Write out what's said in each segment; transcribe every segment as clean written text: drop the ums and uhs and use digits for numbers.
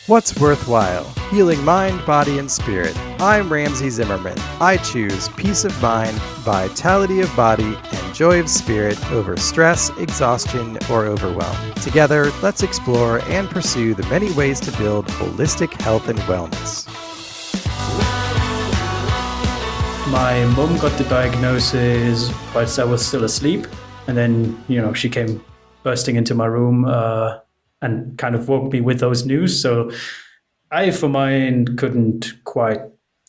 What's worthwhile? Healing mind, body, and spirit. I'm Ramsey Zimmerman. I choose peace of mind, vitality of body, and joy of spirit over stress, exhaustion, or overwhelm. Together, let's explore and pursue the many ways to build holistic health and wellness. My mum got the diagnosis whilst I was still asleep. And then, she came bursting into my room and kind of woke me with those news. So I, for mine, couldn't quite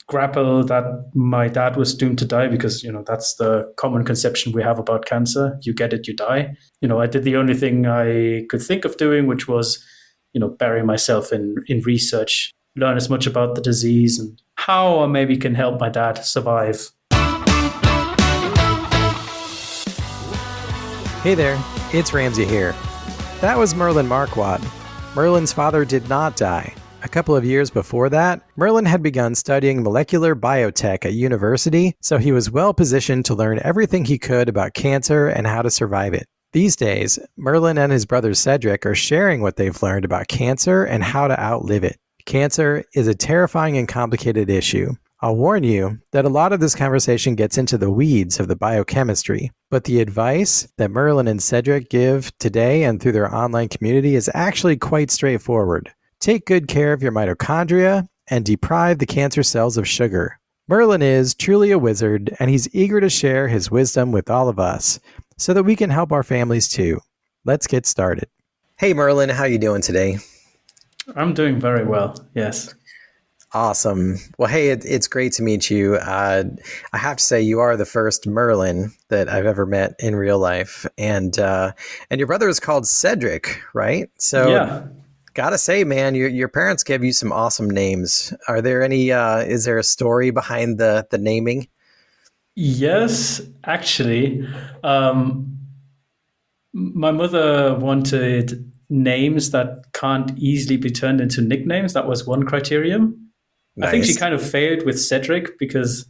grapple that my dad was doomed to die because, that's the common conception we have about cancer. You get it, you die. I did the only thing I could think of doing, which was, bury myself in research, learn as much about the disease and how I maybe can help my dad survive. Hey there, it's Ramsey here. That was Merlin Marquard. Merlin's father did not die. A couple of years before that, Merlin had begun studying molecular biotech at university, so he was well positioned to learn everything he could about cancer and how to survive it. These days, Merlin and his brother Cedric are sharing what they've learned about cancer and how to outlive it. Cancer is a terrifying and complicated issue. I'll warn you that a lot of this conversation gets into the weeds of the biochemistry, but the advice that Merlin and Cedric give today and through their online community is actually quite straightforward. Take good care of your mitochondria and deprive the cancer cells of sugar. Merlin is truly a wizard, and he's eager to share his wisdom with all of us so that we can help our families too. Let's get started. Hey Merlin, how you doing today? I'm doing very well, yes. Awesome. Well, hey, it's great to meet you. I have to say, you are the first Merlin that I've ever met in real life, and your brother is called Cedric, right? So, yeah. Gotta say, man, your parents gave you some awesome names. Are there any? Is there a story behind the naming? Yes, actually, my mother wanted names that can't easily be turned into nicknames. That was one criterion. Nice. I think she kind of failed with Cedric because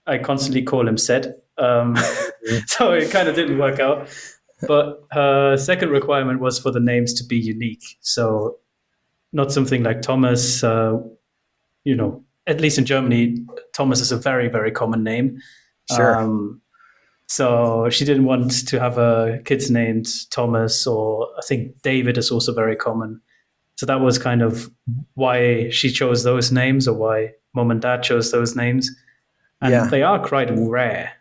I constantly call him Ced. So it kind of didn't work out. But her second requirement was for the names to be unique. So not something like Thomas, at least in Germany, Thomas is a very, very common name. Sure. So she didn't want to have a kids named Thomas, or I think David is also very common. So that was kind of why she chose those names, or why mom and dad chose those names. And they are quite rare.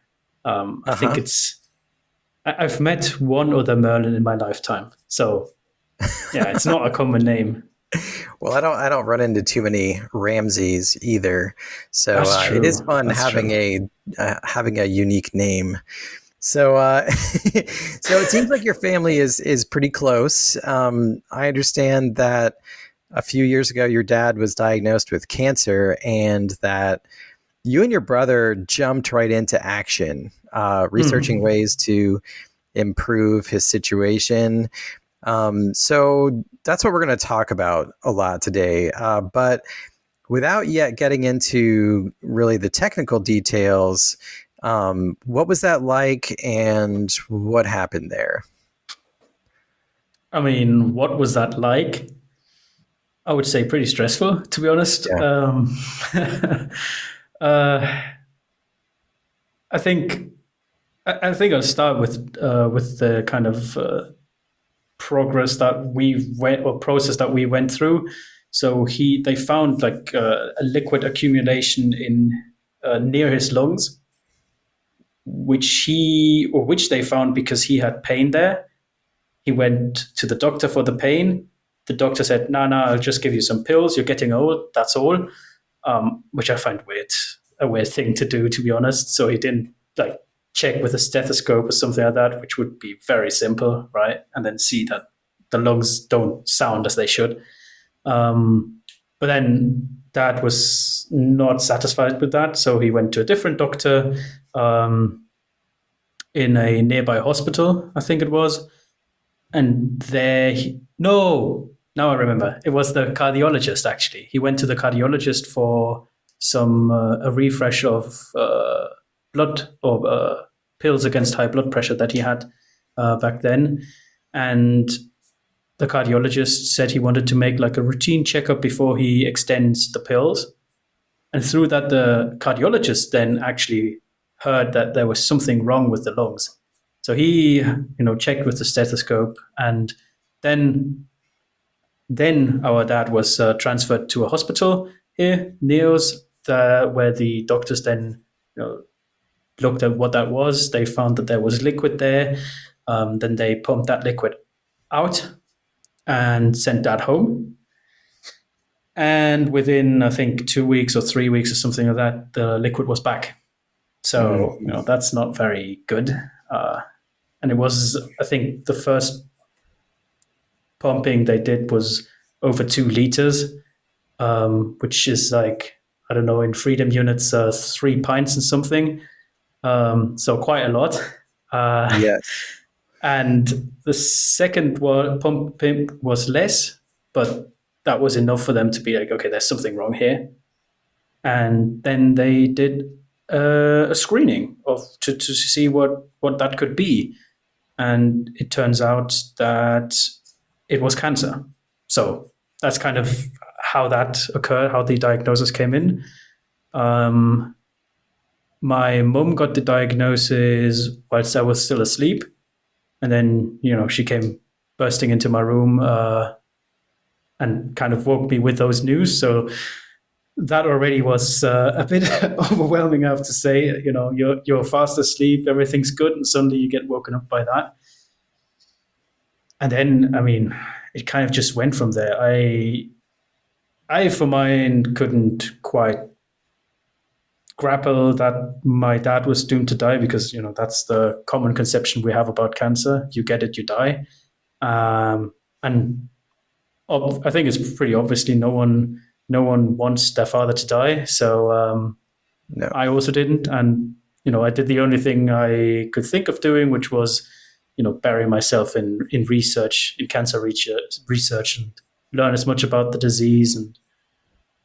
I think I've met one other Merlin in my lifetime. So yeah, it's not a common name. Well, I don't run into too many Ramseys either. So it is fun having a unique name. So, so it seems like your family is pretty close. I understand that a few years ago, your dad was diagnosed with cancer, and that you and your brother jumped right into action, researching ways to improve his situation. So that's what we're going to talk about a lot today. But without yet getting into really the technical details, what was that like and what happened there? I mean, what was that like? I would say pretty stressful, to be honest. Yeah. I think I'll start with the kind of progress that we went, or process that we went through. So they found like a liquid accumulation in near his lungs, which they found because he had pain there. He went to the doctor for the pain. The doctor said, no, I'll just give you some pills. You're getting old. That's all. Which I find a weird thing to do, to be honest. So he didn't like check with a stethoscope or something like that, which would be very simple, right? And then see that the lungs don't sound as they should. But then Dad was not satisfied with that. So he went to a different doctor in a nearby hospital, I think it was. And now I remember. It was the cardiologist, actually. He went to the cardiologist for a refresh of blood or pills against high blood pressure that he had back then. And the cardiologist said he wanted to make like a routine checkup before he extends the pills. And through that, the cardiologist then actually heard that there was something wrong with the lungs. So he, checked with the stethoscope, and then our dad was transferred to a hospital here, Neos, where the doctors then looked at what that was. They found that there was liquid there. Then they pumped that liquid out and sent dad home. And within, I think, 2 weeks or 3 weeks or something like that, the liquid was back. So, that's not very good. And it was, I think, the first pumping they did was over 2 liters, which is like, I don't know, in freedom units, 3 pints and something. So quite a lot. Yes. And the second pump was less, but that was enough for them to be like, okay, there's something wrong here. And then they did a screening to see what that could be. And it turns out that it was cancer. So that's kind of how that occurred, how the diagnosis came in. My mum got the diagnosis whilst I was still asleep. And then, she came bursting into my room and kind of woke me with those news. So that already was a bit overwhelming, I have to say. You're fast asleep, everything's good, and suddenly you get woken up by that. And then, I mean, it kind of just went from there. I for mine, couldn't quite grapple that my dad was doomed to die, because that's the common conception we have about cancer. You get it, you die. And I think it's pretty obviously no one wants their father to die. So No. I also didn't. And I did the only thing I could think of doing, which was bury myself in research, in cancer research, and learn as much about the disease and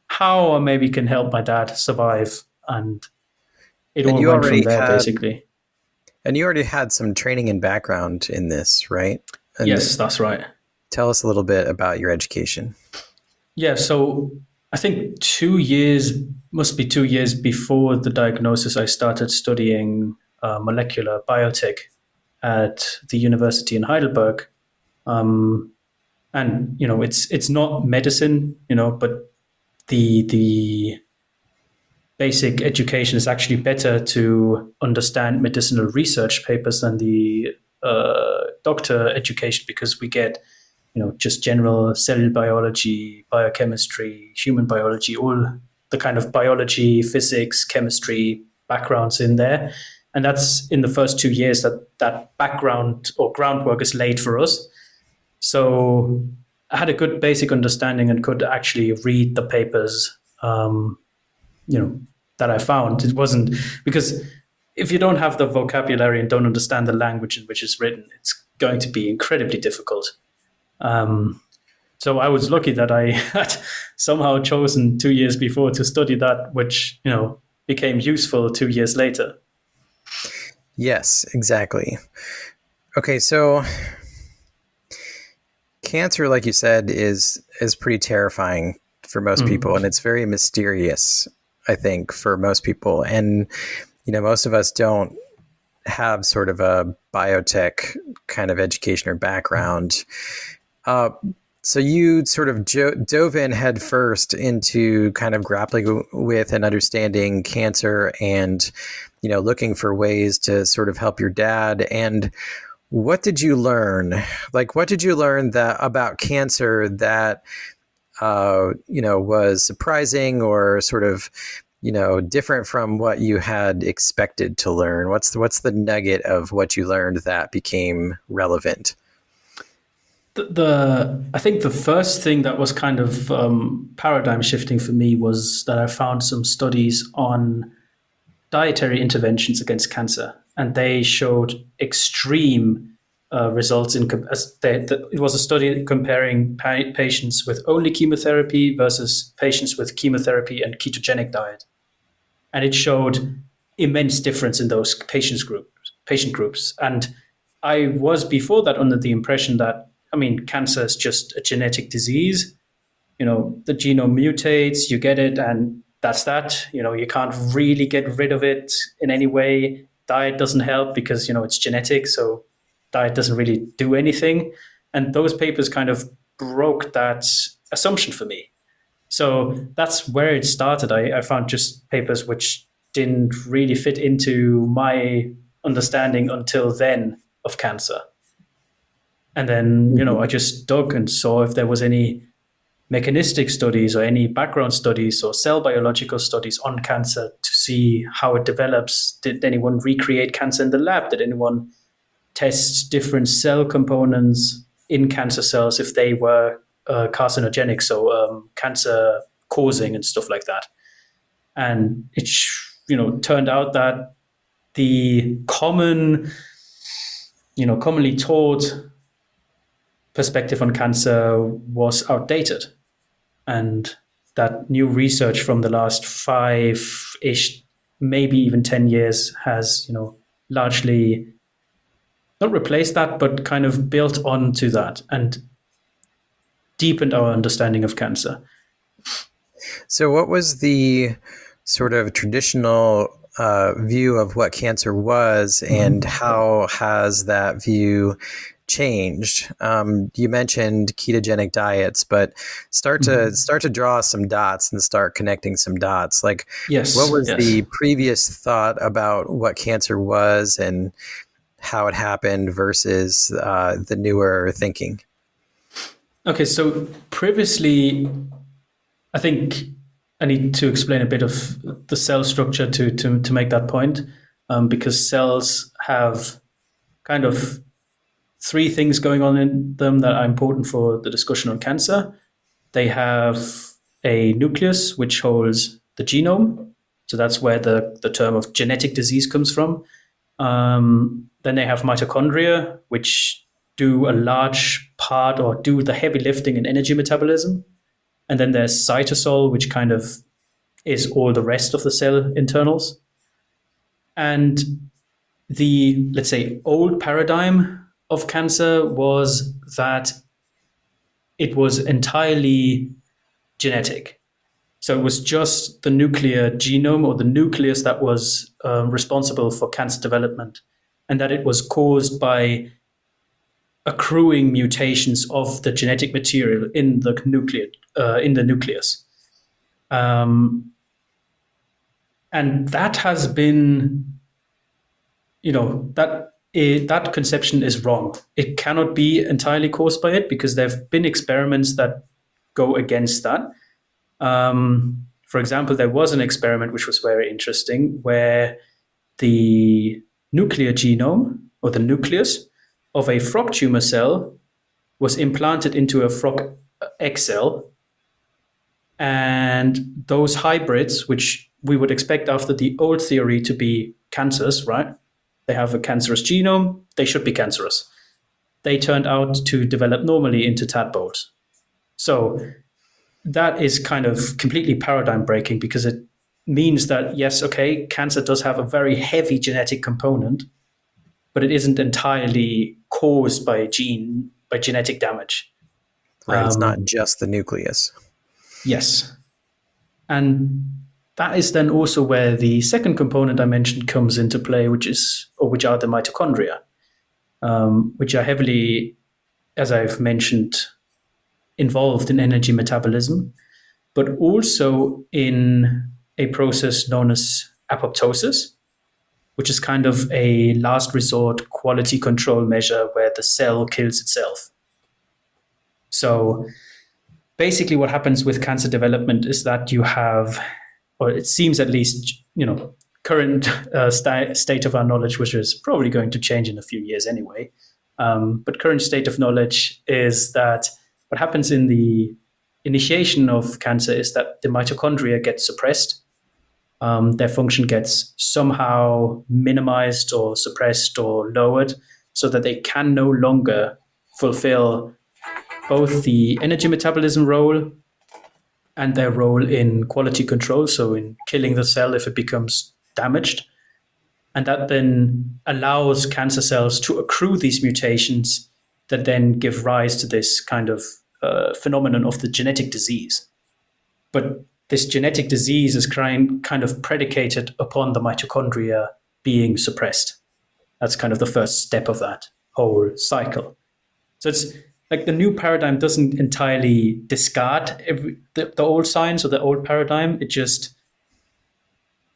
how I maybe can help my dad survive. And it all went from there, basically. And you already had some training and background in this, right? And yes, that's right. Tell us a little bit about your education. Yeah, so I think 2 years, must be 2 years before the diagnosis, I started studying molecular biotech at the university in Heidelberg. And, it's not medicine, but the basic education is actually better to understand medicinal research papers than the doctor education, because we get, just general cellular biology, biochemistry, human biology, all the kind of biology, physics, chemistry backgrounds in there. And that's in the first 2 years that background or groundwork is laid for us. So I had a good basic understanding and could actually read the papers, that I found. It wasn't, because if you don't have the vocabulary and don't understand the language in which it's written, it's going to be incredibly difficult. So I was lucky that I had somehow chosen 2 years before to study that, which, became useful 2 years later. Yes, exactly. Okay, so cancer, like you said, is pretty terrifying for most people, and it's very mysterious, I think, for most people. And, most of us don't have sort of a biotech kind of education or background. So you sort of dove in head first into kind of grappling with and understanding cancer and, looking for ways to sort of help your dad. And what did you learn? Like, what did you learn about cancer that, was surprising or sort of, different from what you had expected to learn? What's the nugget of what you learned that became relevant? I think the first thing that was kind of paradigm shifting for me was that I found some studies on dietary interventions against cancer, and they showed extreme results. It was a study comparing patients with only chemotherapy versus patients with chemotherapy and ketogenic diet, and it showed immense difference in those patient groups. And I was before that under the impression that I mean, cancer is just a genetic disease. The genome mutates, you get it, and that's that. You can't really get rid of it in any way. Diet doesn't help because, it's genetic, so diet doesn't really do anything. And those papers kind of broke that assumption for me. So that's where it started. I found just papers which didn't really fit into my understanding until then of cancer. And then, I just dug and saw if there was any mechanistic studies or any background studies or cell biological studies on cancer to see how it develops. Did anyone recreate cancer in the lab? Did anyone test different cell components in cancer cells if they were carcinogenic, so cancer causing and stuff like that? And it turned out that the commonly taught perspective on cancer was outdated, and that new research from the last 5-ish, maybe even 10 years has, largely not replaced that, but kind of built onto that and deepened our understanding of cancer. So what was the sort of traditional view of what cancer was, and how has that view changed? You mentioned ketogenic diets, but start to draw some dots and start connecting some dots. Like, what was the previous thought about what cancer was and how it happened versus the newer thinking? Okay, so previously, I think I need to explain a bit of the cell structure to make that point, because cells have kind of three things going on in them that are important for the discussion on cancer. They have a nucleus, which holds the genome. So that's where the term of genetic disease comes from. Then they have mitochondria, which do a large part or do the heavy lifting in energy metabolism. And then there's cytosol, which kind of is all the rest of the cell internals. And the, let's say, old paradigm of cancer was that it was entirely genetic. So it was just the nuclear genome or the nucleus that was responsible for cancer development, and that it was caused by accruing mutations of the genetic material in the nucleus. And that has been, that conception is wrong. It cannot be entirely caused by it, because there have been experiments that go against that. For example, there was an experiment which was very interesting, where the nuclear genome, or the nucleus of a frog tumor cell, was implanted into a frog egg cell. And those hybrids, which we would expect after the old theory to be cancers, right? They have a cancerous genome, they should be cancerous. They turned out to develop normally into tadpoles. So that is kind of completely paradigm breaking, because it means that, yes, okay, cancer does have a very heavy genetic component, but it isn't entirely caused by genetic damage. Right, it's not just the nucleus. Yes. And that is then also where the second component I mentioned comes into play, which are the mitochondria, which are heavily, as I've mentioned, involved in energy metabolism, but also in a process known as apoptosis, which is kind of a last resort quality control measure where the cell kills itself. So basically what happens with cancer development is that you have, or it seems at least, current state of our knowledge, which is probably going to change in a few years anyway. But current state of knowledge is that what happens in the initiation of cancer is that the mitochondria get suppressed. Their function gets somehow minimized or suppressed or lowered, so that they can no longer fulfill both the energy metabolism role and their role in quality control, so in killing the cell if it becomes damaged. And that then allows cancer cells to accrue these mutations that then give rise to this kind of phenomenon of the genetic disease. But this genetic disease is kind of predicated upon the mitochondria being suppressed. That's kind of the first step of that whole cycle. So it's like the new paradigm doesn't entirely discard the old science or the old paradigm. It just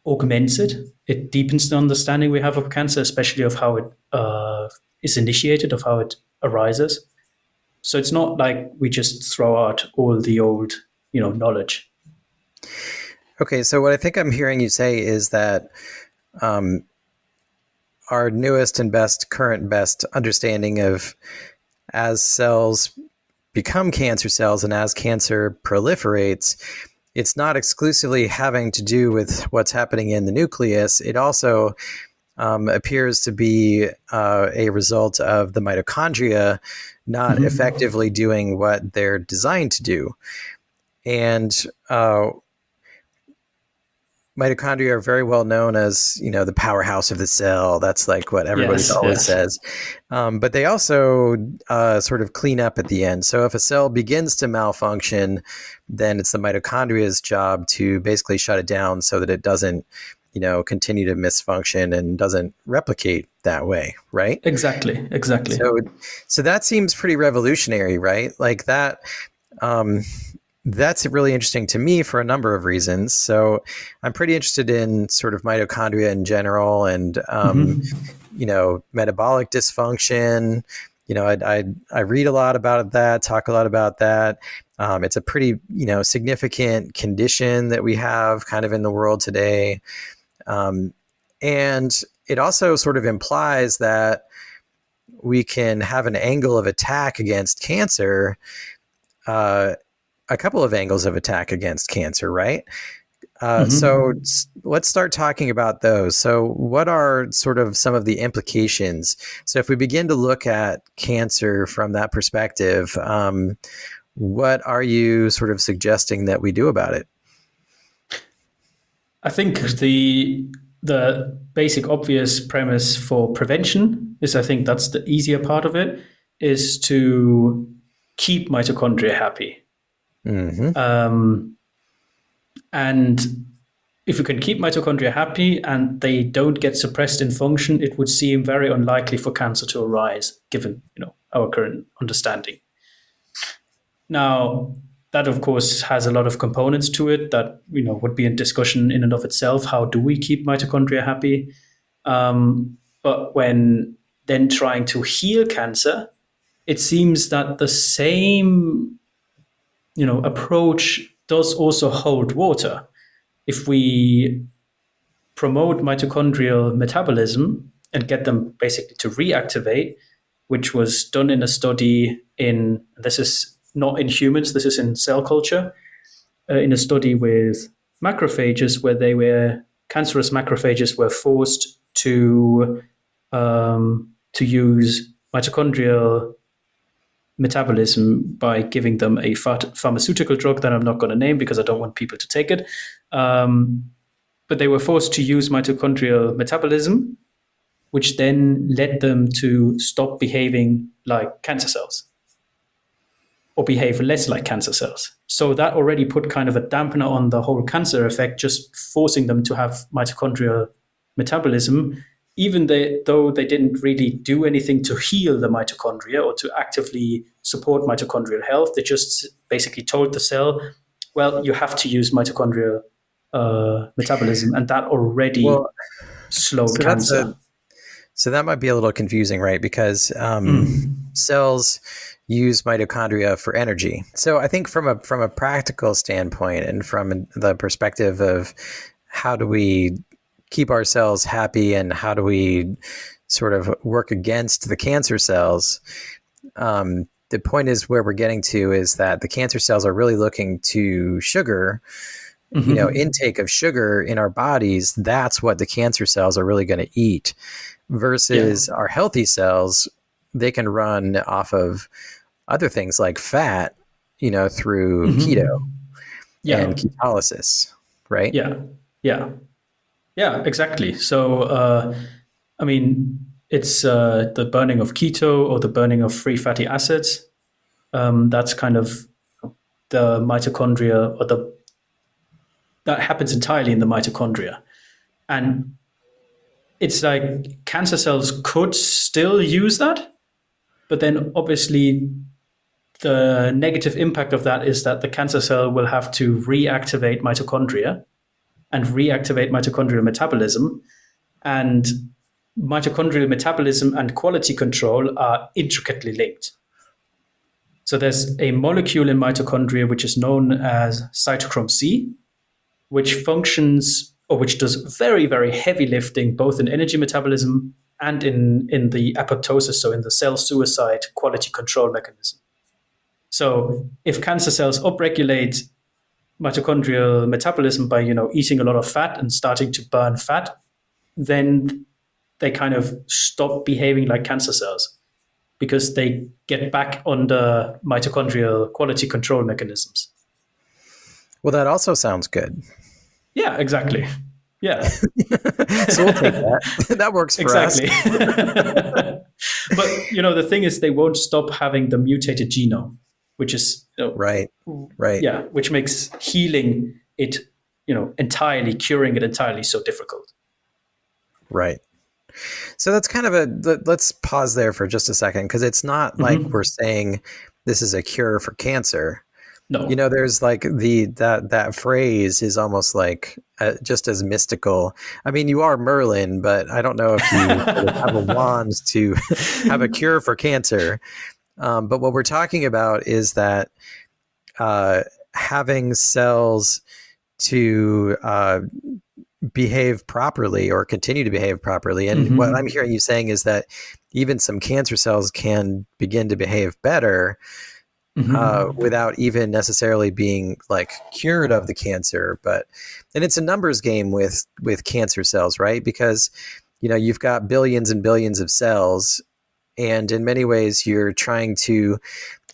augments it. It deepens the understanding we have of cancer, especially of how it is initiated, of how it arises. So it's not like we just throw out all the old, knowledge. Okay, so what I think I'm hearing you say is that our newest and current best understanding of as cells become cancer cells and as cancer proliferates, it's not exclusively having to do with what's happening in the nucleus. It also appears to be a result of the mitochondria not effectively doing what they're designed to do. And mitochondria are very well known as, the powerhouse of the cell. That's like what everybody always says. But they also sort of clean up at the end. So if a cell begins to malfunction, then it's the mitochondria's job to basically shut it down so that it doesn't, continue to misfunction and doesn't replicate that way, right? Exactly. So that seems pretty revolutionary, right? Like that. That's really interesting to me for a number of reasons. So I'm pretty interested in sort of mitochondria in general and, metabolic dysfunction. I read a lot about that, talk a lot about that. It's a pretty, significant condition that we have kind of in the world today. And it also sort of implies that we can have an angle of attack against cancer, a couple of angles of attack against cancer, right? So let's start talking about those. So what are sort of some of the implications? So if we begin to look at cancer from that perspective, what are you sort of suggesting that we do about it? I think the basic obvious premise for prevention is, I think that's the easier part of it, is to keep mitochondria happy. And if we can keep mitochondria happy and they don't get suppressed in function, it would seem very unlikely for cancer to arise, given our current understanding. Now, that of course has a lot of components to it that would be in discussion in and of itself. How do we keep mitochondria happy? But when then trying to heal cancer, it seems that the same approach does also hold water. If we promote mitochondrial metabolism and get them basically to reactivate, which was done in a study this is not in humans, this is in cell culture, in a study with macrophages where cancerous macrophages were forced to use mitochondrial metabolism by giving them a pharmaceutical drug that I'm not going to name because I don't want people to take it. But they were forced to use mitochondrial metabolism, which then led them to stop behaving like cancer cells or behave less like cancer cells. So that already put kind of a dampener on the whole cancer effect, just forcing them to have mitochondrial metabolism, even though they didn't really do anything to heal the mitochondria or to actively support mitochondrial health. They just basically told the cell, well, you have to use mitochondrial metabolism, and that already slowed cancer. So that might be a little confusing, right? Because cells use mitochondria for energy. So I think from a practical standpoint and from the perspective of how do we keep our cells happy and how do we sort of work against the cancer cells, the point is where we're getting to is that the cancer cells are really looking to sugar, intake of sugar in our bodies. That's what the cancer cells are really going to eat versus our healthy cells. They can run off of other things like fat, through keto and ketolysis, right? Yeah, exactly. So, it's the burning of keto or the burning of free fatty acids. That's kind of the mitochondria, or the that happens entirely in the mitochondria. And it's like cancer cells could still use that, but then obviously the negative impact of that is that the cancer cell will have to reactivate mitochondria and reactivate mitochondrial metabolism. And mitochondrial metabolism and quality control are intricately linked. So there's a molecule in mitochondria which is known as cytochrome C, which functions, or which does very, very heavy lifting, both in energy metabolism and in the apoptosis, so in the cell suicide quality control mechanism. So if cancer cells upregulate mitochondrial metabolism by eating a lot of fat and starting to burn fat, then they kind of stop behaving like cancer cells because they get back on the mitochondrial quality control mechanisms. Well, that also sounds good. Yeah, exactly. Yeah. So we'll take that. That works for exactly. us. But the thing is, they won't stop having the mutated genome, which is right. Yeah, which makes healing it, entirely, curing it entirely so difficult. Right. So that's kind of let's pause there for just a second, because it's not like we're saying this is a cure for cancer. No. There's like that phrase is almost like just as mystical. I mean, you are Merlin, but I don't know if you have a wand to have a cure for cancer. But what we're talking about is that having cells to behave properly or continue to behave properly. And what I'm hearing you saying is that even some cancer cells can begin to behave better without even necessarily being like cured of the cancer. And it's a numbers game with cancer cells, right? Because, you've got billions and billions of cells, and in many ways you're trying to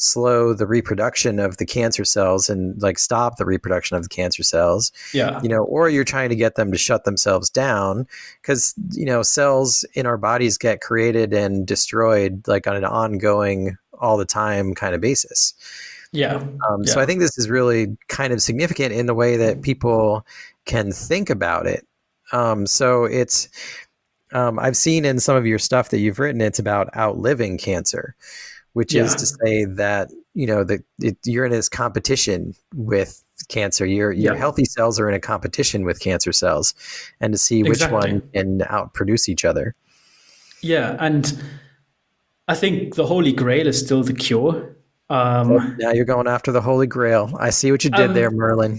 slow the reproduction of the cancer cells and like stop the reproduction of the cancer cells. Yeah. Or you're trying to get them to shut themselves down, because, cells in our bodies get created and destroyed like on an ongoing, all the time kind of basis. Yeah. So I think this is really kind of significant in the way that people can think about it. So it's, I've seen in some of your stuff that you've written, it's about outliving cancer, which is to say that, you're in this competition with cancer. Your healthy cells are in a competition with cancer cells, and to see which one can outproduce each other. Yeah. And I think the Holy Grail is still the cure. Now you're going after the Holy Grail. I see what you did there, Merlin.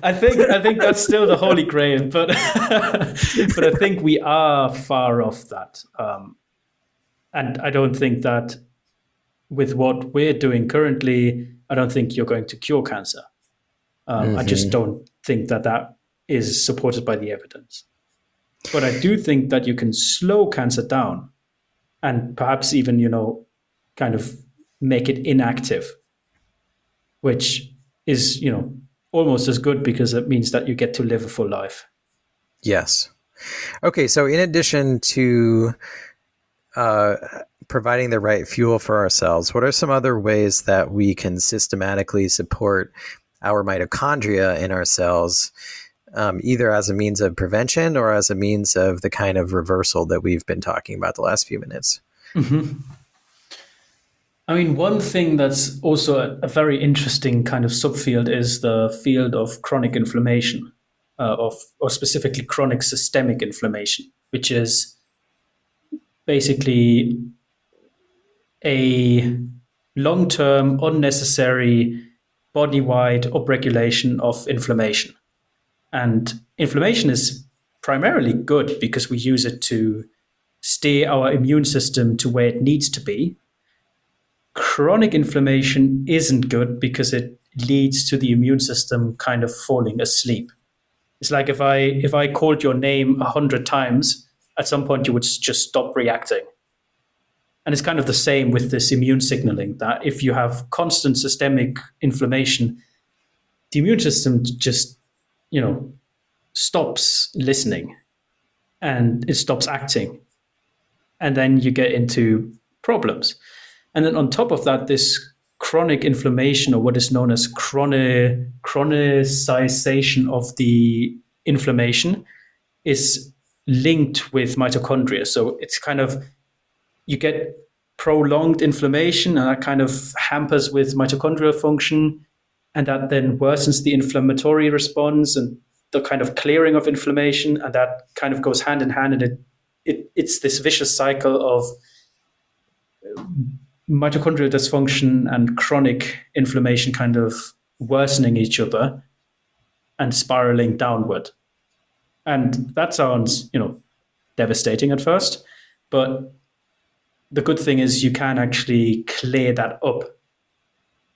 I think that's still the Holy Grail, but but I think we are far off that. And I don't think that with what we're doing currently, I don't think you're going to cure cancer. I just don't think that is supported by the evidence. But I do think that you can slow cancer down and perhaps even, kind of make it inactive, which is, almost as good, because it means that you get to live a full life. Yes. Okay. So in addition to providing the right fuel for our cells, what are some other ways that we can systematically support our mitochondria in our cells, either as a means of prevention or as a means of the kind of reversal that we've been talking about the last few minutes? I mean, one thing that's also a very interesting kind of subfield is the field of chronic inflammation, or specifically chronic systemic inflammation, which is basically a long-term, unnecessary, body-wide upregulation of inflammation. And inflammation is primarily good because we use it to steer our immune system to where it needs to be. Chronic inflammation isn't good because it leads to the immune system kind of falling asleep. It's like if I called your name 100 times, at some point you would just stop reacting. And it's kind of the same with this immune signaling, that if you have constant systemic inflammation, the immune system just, stops listening and it stops acting. and then you get into problems. And then on top of that, this chronic inflammation, or what is known as chronicization of the inflammation, is linked with mitochondria. So it's kind of, you get prolonged inflammation, and that kind of hampers with mitochondrial function, and that then worsens the inflammatory response and the kind of clearing of inflammation, and that kind of goes hand in hand, and it's this vicious cycle of mitochondrial dysfunction and chronic inflammation kind of worsening each other and spiraling downward. And that sounds, devastating at first, but the good thing is you can actually clear that up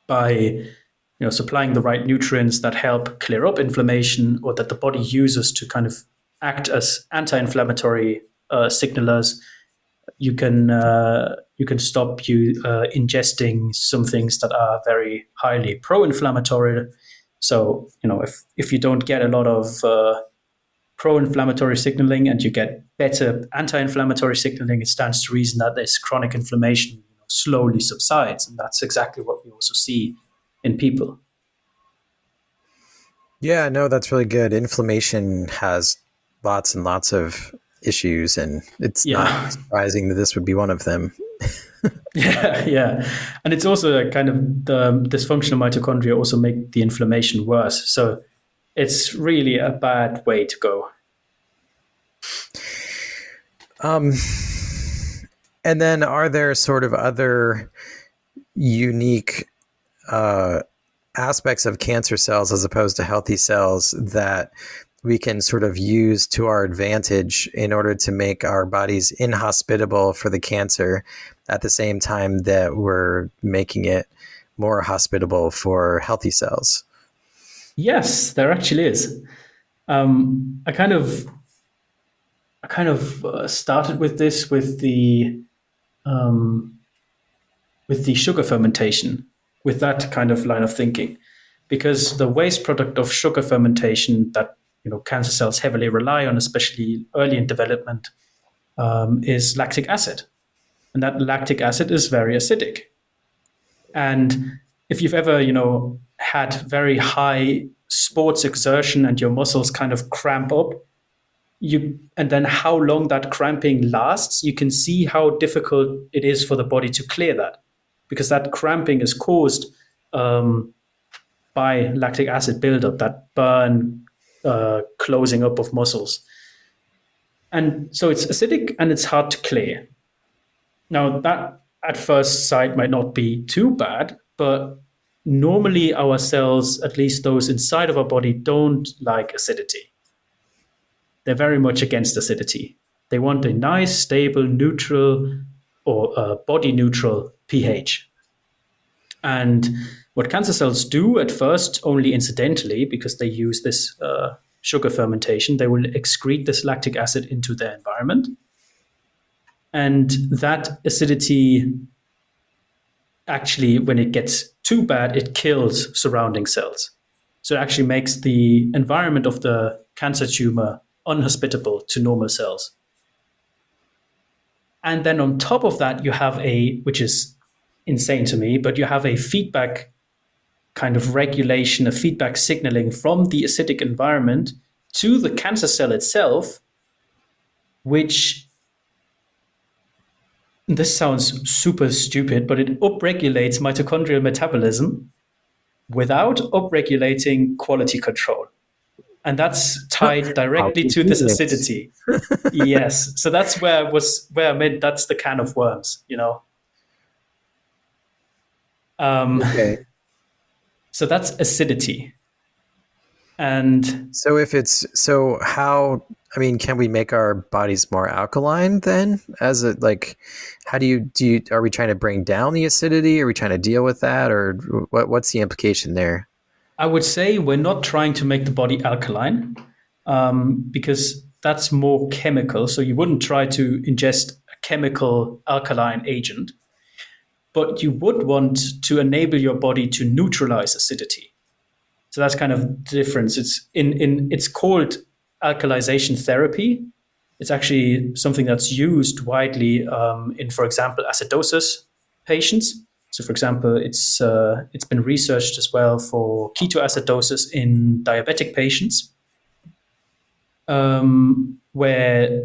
by supplying the right nutrients that help clear up inflammation, or that the body uses to kind of act as anti-inflammatory signalers. You can stop ingesting some things that are very highly pro-inflammatory. So if you don't get a lot of pro-inflammatory signaling and you get better anti-inflammatory signaling, it stands to reason that this chronic inflammation slowly subsides, and that's exactly what we also see in people. Yeah, no, that's really good. Inflammation has lots and lots of issues, and it's not surprising that this would be one of them. Yeah. And it's also a kind of the dysfunctional mitochondria also make the inflammation worse. So it's really a bad way to go. And then are there sort of other unique aspects of cancer cells as opposed to healthy cells that we can sort of use to our advantage in order to make our bodies inhospitable for the cancer at the same time that we're making it more hospitable for healthy cells? Yes, there actually is. I kind of started with this with the sugar fermentation, with that kind of line of thinking, because the waste product of sugar fermentation that cancer cells heavily rely on, especially early in development, is lactic acid, and that lactic acid is very acidic. And if you've ever had very high sports exertion and your muscles kind of cramp up, and then how long that cramping lasts, you can see how difficult it is for the body to clear that, because that cramping is caused by lactic acid buildup, that burn, closing up of muscles. And so it's acidic and it's hard to clear. Now, that at first sight might not be too bad, but normally our cells, at least those inside of our body, don't like acidity. They're very much against acidity. They want a nice, stable, neutral, or body neutral pH. And what cancer cells do at first, only incidentally, because they use this sugar fermentation, they will excrete this lactic acid into their environment. And that acidity, actually, when it gets too bad, it kills surrounding cells. So it actually makes the environment of the cancer tumor unhospitable to normal cells. And then on top of that, you have which is insane to me, but you have a feedback kind of regulation, a feedback signaling from the acidic environment to the cancer cell itself, which, this sounds super stupid, but it upregulates mitochondrial metabolism without upregulating quality control. And that's tied directly to this acidity. Yes. So that's where I made, that's the can of worms, Okay. So that's acidity. And so can we make our bodies more alkaline then? How are we trying to bring down the acidity? Are we trying to deal with that, or what's the implication there? I would say we're not trying to make the body alkaline, because that's more chemical. So you wouldn't try to ingest a chemical alkaline agent, but you would want to enable your body to neutralize acidity. So that's kind of the difference. It's called alkalization therapy, It's actually something that's used widely in, for example, acidosis patients. So, for example, it's been researched as well for ketoacidosis in diabetic patients, where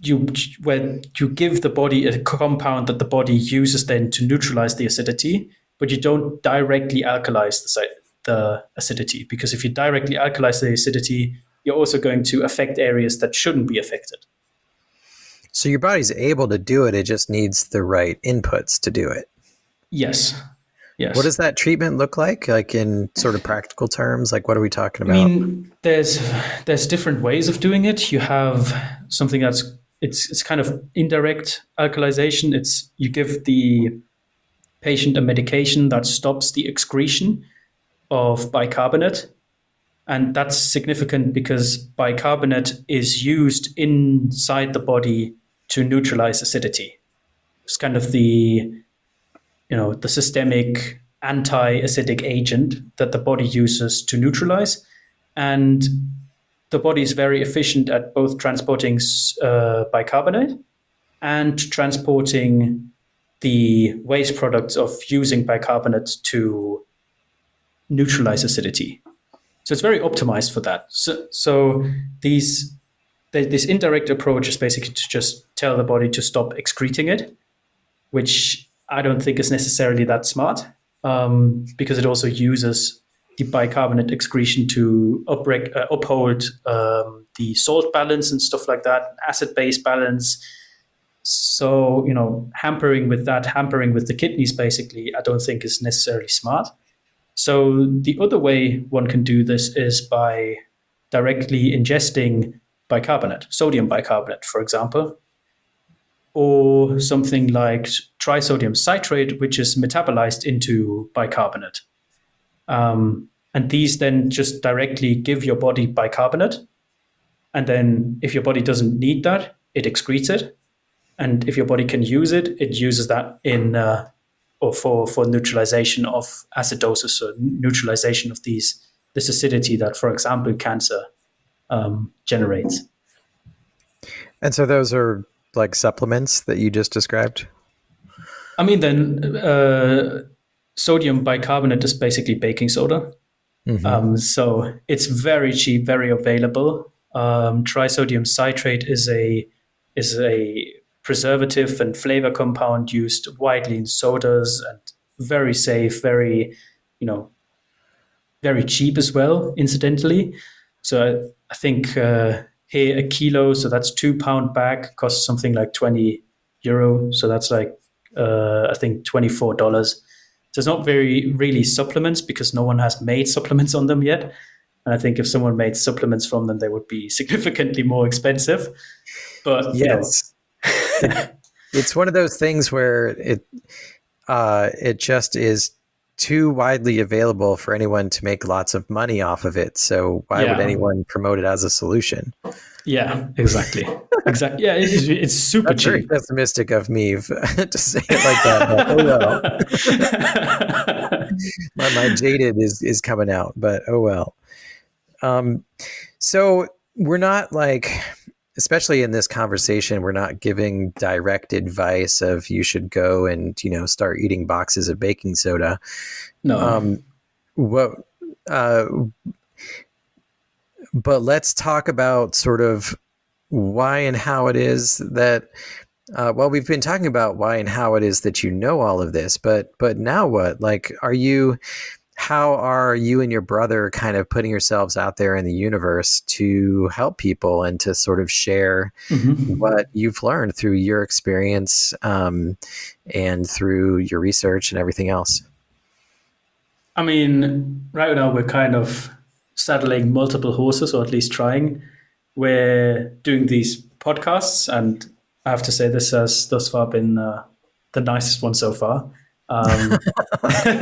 you give the body a compound that the body uses then to neutralize the acidity, but you don't directly alkalize the acidity, because if you directly alkalize the acidity, you're also going to affect areas that shouldn't be affected. So your body's able to do it. It just needs the right inputs to do it. Yes. Yes. What does that treatment look like in sort of practical terms? Like, what are we talking about? I mean, there's different ways of doing it. You have something it's kind of indirect alkalization. It's you give the patient a medication that stops the excretion of bicarbonate. And that's significant because bicarbonate is used inside the body to neutralize acidity. It's kind of the systemic anti-acidic agent that the body uses to neutralize. And the body is very efficient at both transporting bicarbonate and transporting the waste products of using bicarbonate to neutralize acidity. So it's very optimized for that. So this indirect approach is basically to just tell the body to stop excreting it, which I don't think is necessarily that smart, because it also uses the bicarbonate excretion to uphold the salt balance and stuff like that, acid-base balance. So, hampering with the kidneys, basically, I don't think is necessarily smart. So the other way one can do this is by directly ingesting bicarbonate, sodium bicarbonate, for example, or something like trisodium citrate, which is metabolized into bicarbonate. And these then just directly give your body bicarbonate. And then if your body doesn't need that, it excretes it. And if your body can use it, it uses that or for neutralization of acidosis, or neutralization of this acidity that, for example, cancer generates. And so those are like supplements that you just described? I mean, then sodium bicarbonate is basically baking soda. Mm-hmm. So it's very cheap, very available. Trisodium citrate is a preservative and flavor compound used widely in sodas, and very safe, very cheap as well, incidentally. So I think here a kilo, so that's 2-pound bag, costs something like €20. So that's like I think $24. So it's not really supplements, because no one has made supplements on them yet. And I think if someone made supplements from them, they would be significantly more expensive. But yes. It's one of those things where it just is too widely available for anyone to make lots of money off of it. So why would anyone promote it as a solution? Yeah, exactly. Exactly. Yeah, it's super That's cheap. Very pessimistic of me to say it like that. Oh well. my jaded is coming out, but oh well. So we're not like, especially in this conversation, we're not giving direct advice of you should go and start eating boxes of baking soda. No. But let's talk about sort of why and how it is that. We've been talking about why and how it is that you know all of this, but now what? Like, how are you and your brother kind of putting yourselves out there in the universe to help people and to sort of share what you've learned through your experience and through your research and everything else? I mean, right now we're kind of saddling multiple horses, or at least trying. We're doing these podcasts, and I have to say this has thus far been the nicest one so far.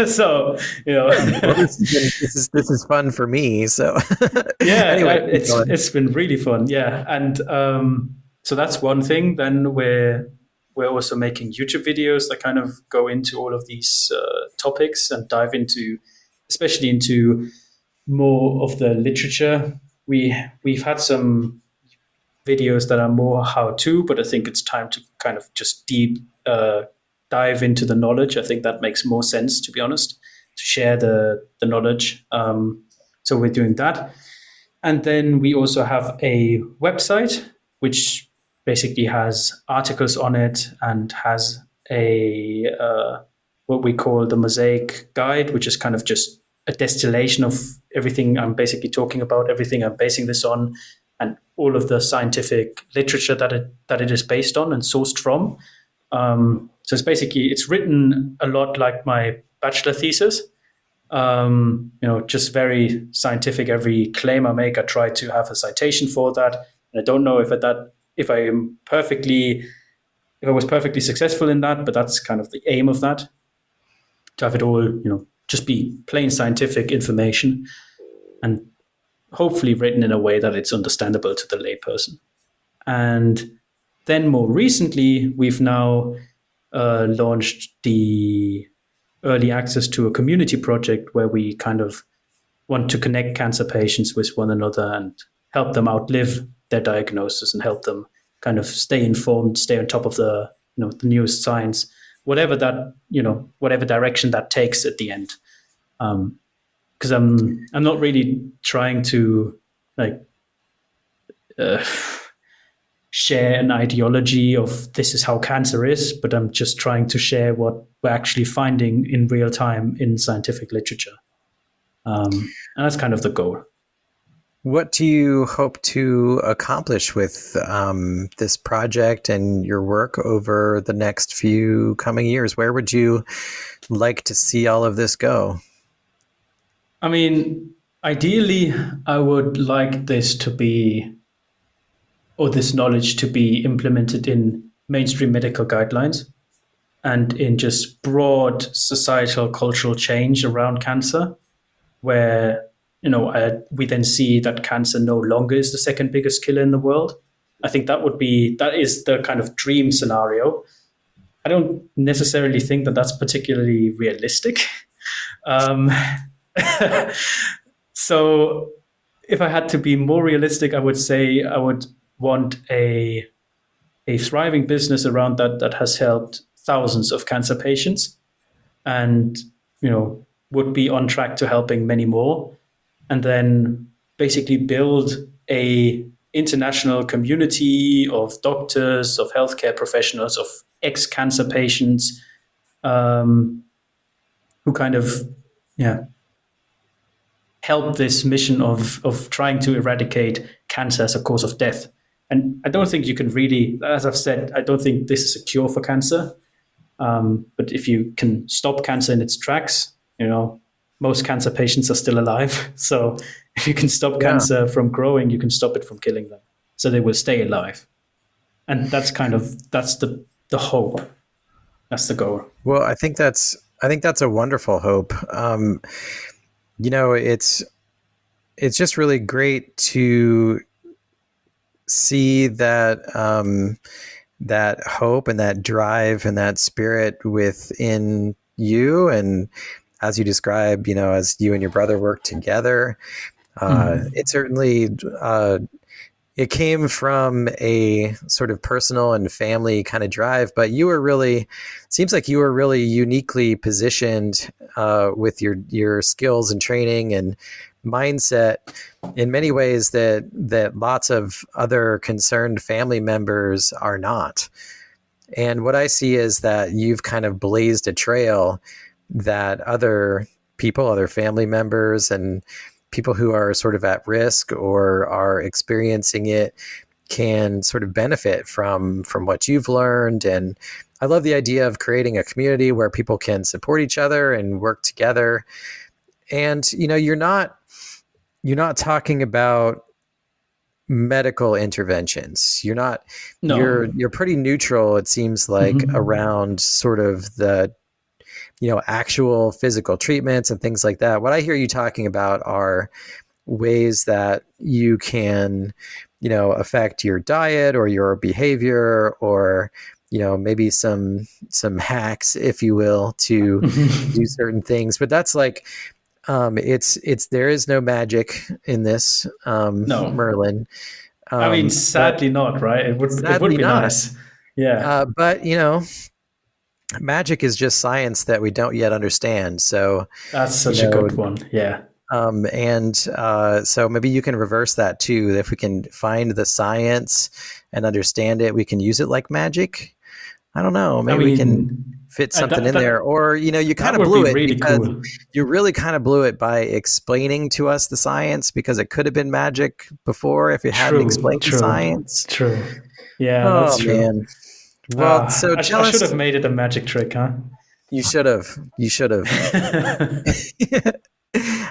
So this is fun for me. So yeah, anyway, it's been really fun. Yeah, and so that's one thing. Then we're also making YouTube videos that kind of go into all of these topics and dive into, especially into more of the literature. We've had some videos that are more how to, but I think it's time to kind of just deep dive into the knowledge. I think that makes more sense, to be honest, to share the knowledge. So we're doing that. And then we also have a website, which basically has articles on it and has a what we call the Mosaic Guide, which is kind of just a distillation of everything I'm basically talking about, everything I'm basing this on, and all of the scientific literature that it is based on and sourced from. So it's written a lot like my bachelor thesis. Just very scientific. Every claim I make, I try to have a citation for that. And I don't know if I was perfectly successful in that, but that's kind of the aim of that, to have it all, just be plain scientific information and hopefully written in a way that it's understandable to the layperson. And then more recently, we've now launched the early access to a community project where we kind of want to connect cancer patients with one another and help them outlive their diagnosis and help them kind of stay informed, stay on top of the newest science, whatever direction that takes at the end. Because I'm not really trying to share an ideology of this is how cancer is, but I'm just trying to share what we're actually finding in real time in scientific literature. And that's kind of the goal. What do you hope to accomplish with this project and your work over the next few coming years? Where would you like to see all of this go? I mean, ideally, I would like this knowledge to be implemented in mainstream medical guidelines and in just broad societal cultural change around cancer, where we then see that cancer no longer is the second biggest killer in the world. I think that is the kind of dream scenario. I don't necessarily think that that's particularly realistic. So if I had to be more realistic, I would say I would want a thriving business around that has helped thousands of cancer patients and, would be on track to helping many more. And then basically build a international community of doctors, of healthcare professionals, of ex-cancer patients, who kind of, help this mission of trying to eradicate cancer as a cause of death. And I don't think you can really, as I've said, I don't think this is a cure for cancer. But if you can stop cancer in its tracks, most cancer patients are still alive. So if you can stop cancer from growing, you can stop it from killing them. So they will stay alive. And that's the hope. That's the goal. Well, I think that's a wonderful hope. It's just really great to see that that hope and that drive and that spirit within you, and as you describe, as you and your brother work together, it certainly it came from a sort of personal and family kind of drive, but seems like you were really uniquely positioned with your skills and training and mindset in many ways that lots of other concerned family members are not. And what I see is that you've kind of blazed a trail that other people, other family members, and people who are sort of at risk or are experiencing it can sort of benefit from what you've learned. And I love the idea of creating a community where people can support each other and work together. And, you're not talking about medical interventions. You're pretty neutral, it seems like, around sort of the actual physical treatments and things like that. What I hear you talking about are ways that you can, affect your diet or your behavior, or, maybe some hacks, if you will, to do certain things. But that's like, there is no magic in this, No. Merlin. I mean, But sadly not, right? It would sadly be not. nice. Yeah, But magic is just science that we don't yet understand. So, that's you such a know, good one. Yeah, so maybe you can reverse that too. If we can find the science and understand it, we can use it like magic. I don't know. I Maybe we can mean, fit something that in there. that Or, you kind that of would be blew it really because cool. you really kind of blew it by explaining to us the science, because it could have been magic before if you hadn't True, explained the true, science. true. Yeah, Oh, that's true. man. Well, so I tell should us. have made it a magic trick, huh? You should have. You should have.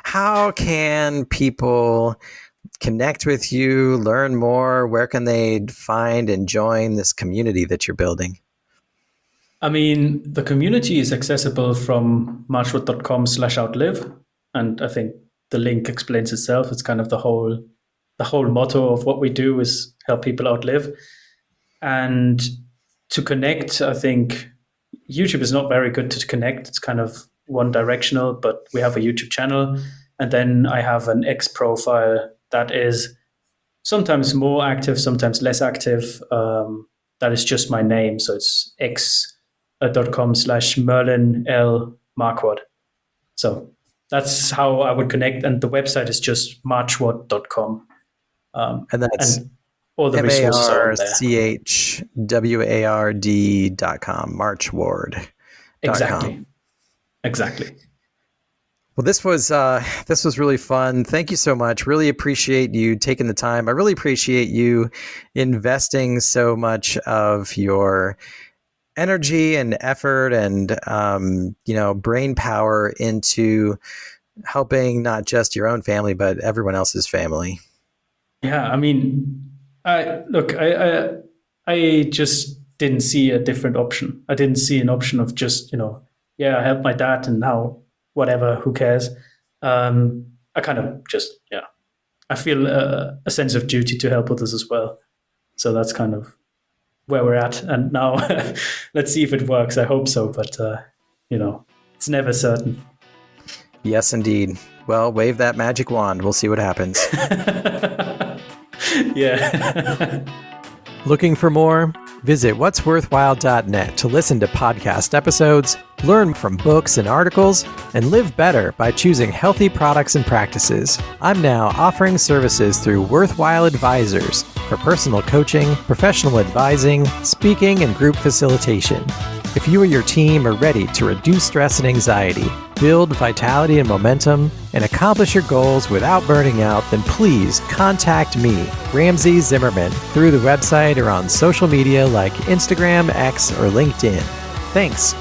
How can people connect with you, learn more? Where can they find and join this community that you're building? I mean, the community is accessible from marchwood.com/outlive, and I think the link explains itself. It's kind of the whole motto of what we do is help people outlive. And to connect, I think YouTube is not very good to connect. It's kind of one directional, but we have a YouTube channel. And then I have an X profile that is sometimes more active, sometimes less active. That is just my name. So it's x.com/Merlin L Marquard. So that's how I would connect. And the website is just marchward.com. And that's And all the resources are on there. marchward.com, marchward.com. Exactly. Exactly. Well, this was really fun. Thank you so much. Really appreciate you taking the time. I really appreciate you investing so much of your energy and effort and brain power into helping not just your own family but everyone else's family. Yeah, I mean, I just didn't see a different option. I didn't see an option of just I helped my dad and now whatever, who cares? I kind of just I feel a sense of duty to help others as well. So that's kind of where we're at. And now let's see if it works. I hope so, but it's never certain. Yes, indeed. Well, wave that magic wand. We'll see what happens. Yeah. Looking for more? Visit what'sworthwhile.net to listen to podcast episodes, learn from books and articles, and live better by choosing healthy products and practices. I'm now offering services through Worthwhile Advisors for personal coaching, professional advising, speaking, and group facilitation. If you or your team are ready to reduce stress and anxiety, build vitality and momentum, and accomplish your goals without burning out, then please contact me, Ramsey Zimmerman, through the website or on social media like Instagram, X, or LinkedIn. Thanks.